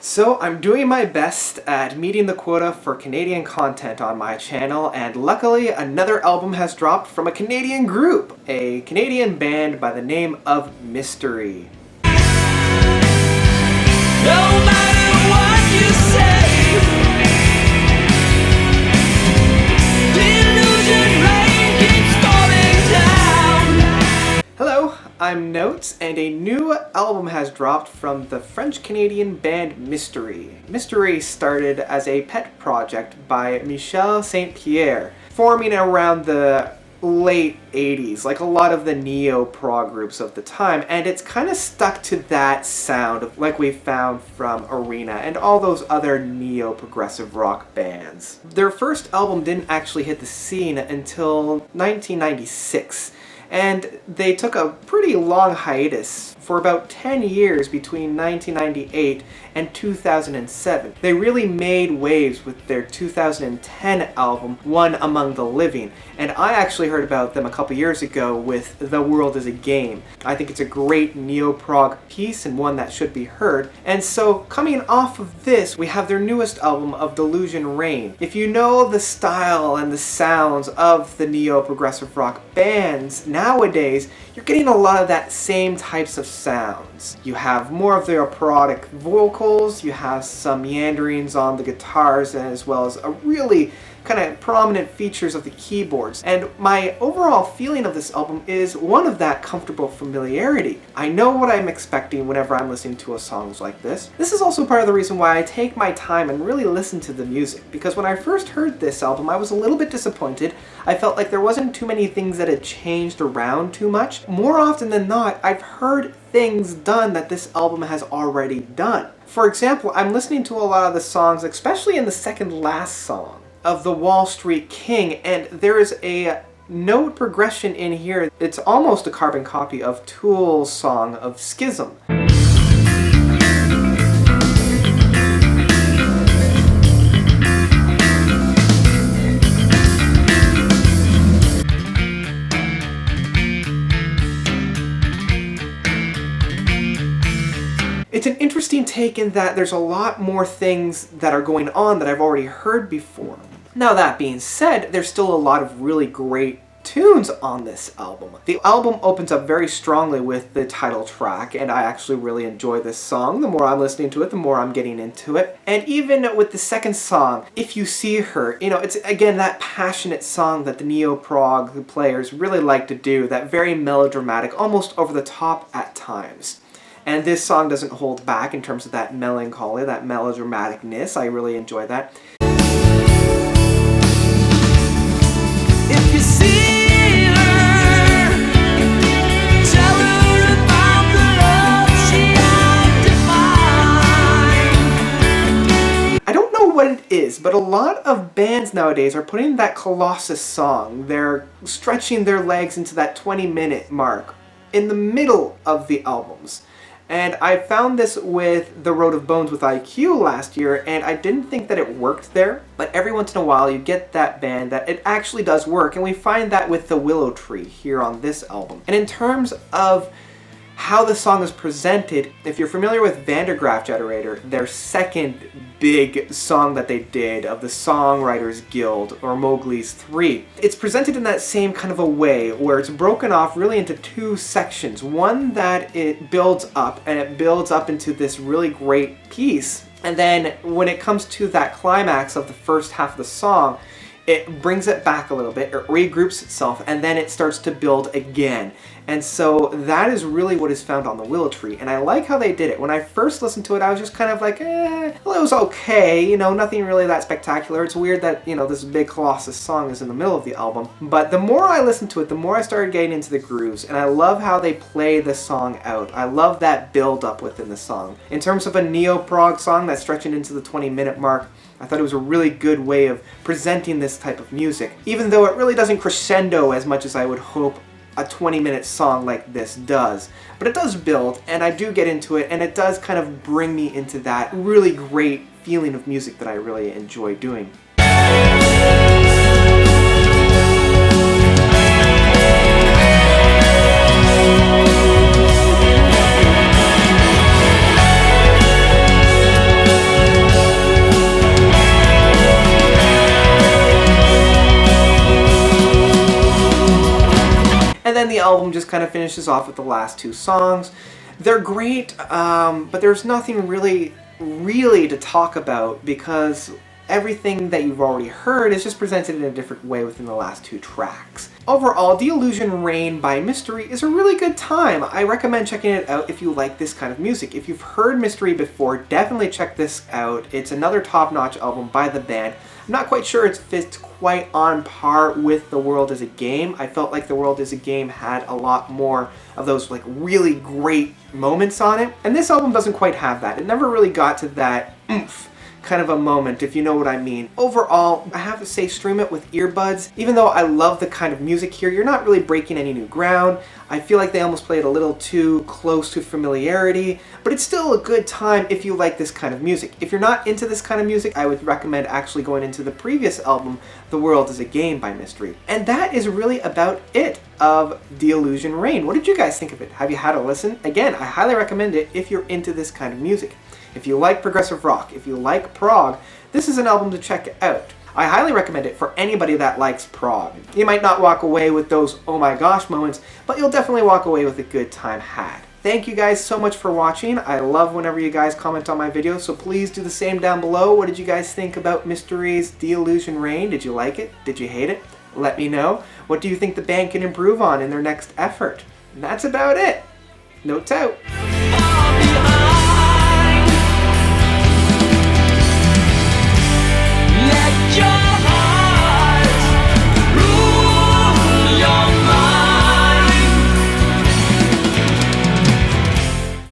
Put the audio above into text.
So I'm doing my best at meeting the quota for Canadian content on my channel, and luckily another album has dropped from a Canadian group, a Canadian band by the name of Mystery. No matter what you say, Delusion rain keeps falling down. Hello, I'm Notes, and a new album has dropped from the French-Canadian band Mystery. Mystery started as a pet project by Michel St. Pierre, forming around the late 80s, like a lot of the Neo Prog groups of the time, and it's kind of stuck to that sound like we found from Arena and all those other neo-progressive rock bands. Their first album didn't actually hit the scene until 1996, and they took a pretty long hiatus for about 10 years between 1998 and 2007. They really made waves with their 2010 album, One Among the Living, and I actually heard about them a couple years ago with The World is a Game. I think it's a great neo-prog piece and one that should be heard. And so coming off of this, we have their newest album of Delusion Rain. If you know the style and the sounds of the neo-progressive rock bands nowadays, you're getting a lot of that same types of sounds. You have more of the operatic vocals, you have some meanderings on the guitars, as well as a really kind of prominent features of the keyboards. And my overall feeling of this album is one of that comfortable familiarity. I know what I'm expecting whenever I'm listening to a song like this. This is also part of the reason why I take my time and really listen to the music, because when I first heard this album I was a little bit disappointed. I felt like there wasn't too many things that had changed around too much. More often than not, I've heard things done that this album has already done. For example, I'm listening to a lot of the songs, especially in the second last song of The Wall Street King, and there is a note progression in here. It's almost a carbon copy of Tool's song of Schism. It's an interesting take in that there's a lot more things that are going on that I've already heard before. Now that being said, there's still a lot of really great tunes on this album. The album opens up very strongly with the title track, and I actually really enjoy this song. The more I'm listening to it, the more I'm getting into it. And even with the second song, If You See Her, it's again that passionate song that the Neo Prog players really like to do, that very melodramatic, almost over the top at times. And this song doesn't hold back in terms of that melancholy, that melodramaticness. I really enjoy that. If you see her, tell her about the love she had defined. I don't know what it is, but a lot of bands nowadays are putting that Colossus song, they're stretching their legs into that 20-minute mark in the middle of the albums. And I found this with The Road of Bones with IQ last year, and I didn't think that it worked there, but every once in a while you get that band that it actually does work, and we find that with The Willow Tree here on this album. And in terms of how the song is presented, if you're familiar with Vandergraaf Generator, their second big song that they did of the Songwriters Guild, or Mowgli's 3, it's presented in that same kind of a way where it's broken off really into two sections. One that it builds up, and it builds up into this really great piece, and then when it comes to that climax of the first half of the song, it brings it back a little bit, it regroups itself, and then it starts to build again. And so that is really what is found on The Willow Tree, and I like how they did it. When I first listened to it, I was just kind of like, well, it was okay, nothing really that spectacular. It's weird that, this big Colossus song is in the middle of the album. But the more I listened to it, the more I started getting into the grooves, and I love how they play the song out. I love that build-up within the song. In terms of a neo-prog song that's stretching into the 20-minute mark, I thought it was a really good way of presenting this type of music, even though it really doesn't crescendo as much as I would hope a 20-minute song like this does. But it does build, and I do get into it, and it does kind of bring me into that really great feeling of music that I really enjoy doing. the album just kind of finishes off with the last 2 songs. They're great, but there's nothing really to talk about because everything that you've already heard is just presented in a different way within the last 2 tracks. Overall, Delusion Rain by Mystery is a really good time. I recommend checking it out if you like this kind of music. If you've heard Mystery before, definitely check this out. It's another top-notch album by the band. I'm not quite sure it fits quite on par with The World Is a Game. I felt like The World Is a Game had a lot more of those like really great moments on it, and this album doesn't quite have that. It never really got to that oomph kind of a moment, if you know what I mean. Overall, I have to say stream it with earbuds. Even though I love the kind of music here, you're not really breaking any new ground. I feel like they almost play it a little too close to familiarity, but it's still a good time if you like this kind of music. If you're not into this kind of music, I would recommend actually going into the previous album, The World Is a Game by Mystery. And that is really about it of Delusion Rain. What did you guys think of it? Have you had a listen? Again, I highly recommend it if you're into this kind of music. If you like progressive rock, if you like prog, this is an album to check out. I highly recommend it for anybody that likes prog. You might not walk away with those oh my gosh moments, but you'll definitely walk away with a good time had. Thank you guys so much for watching. I love whenever you guys comment on my videos, so please do the same down below. What did you guys think about Mystery's Delusion Rain? Did you like it? Did you hate it? Let me know. What do you think the band can improve on in their next effort? And that's about it. Notes out.